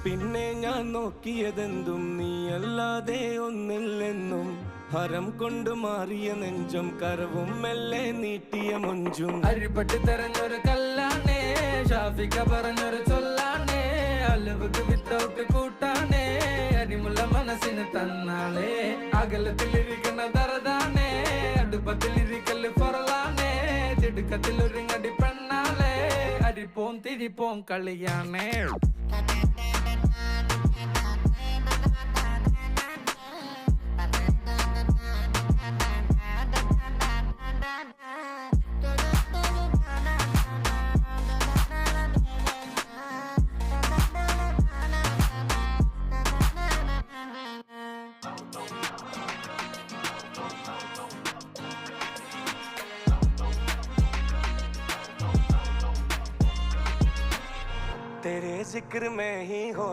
പിന്നെ ഞാൻ നോക്കിയതെന്തും നീയല്ലാതെ ഒന്നില്ലെന്നും ഹരം കൊണ്ട് മാറിയ നെഞ്ചും കരവും മെല്ലെ നീട്ടിയ മൊഞ്ചും അരിപ്പട്ടി തെരഞ്ഞൊരു കല്ലാണേ ഷാഫിക്ക പറഞ്ഞൊരു ചൊല്ലാണേ അലവുക്ക് വിത്തൗട്ട് കൂട്ടാണേ അരിമുള്ള മനസ്സിന് തന്നാളേ അകലത്തിലിരിക്കുന്ന ദറതാണേ അടുപ്പത്തിലിരിക്കല് പൊറലാണേ തിടുക്കത്തിലൊരുങ്ങടി പെണ്ണാളേ അരിപ്പോം തിരിപ്പോം കളിയാണേ तेरे जिक्र में ही हो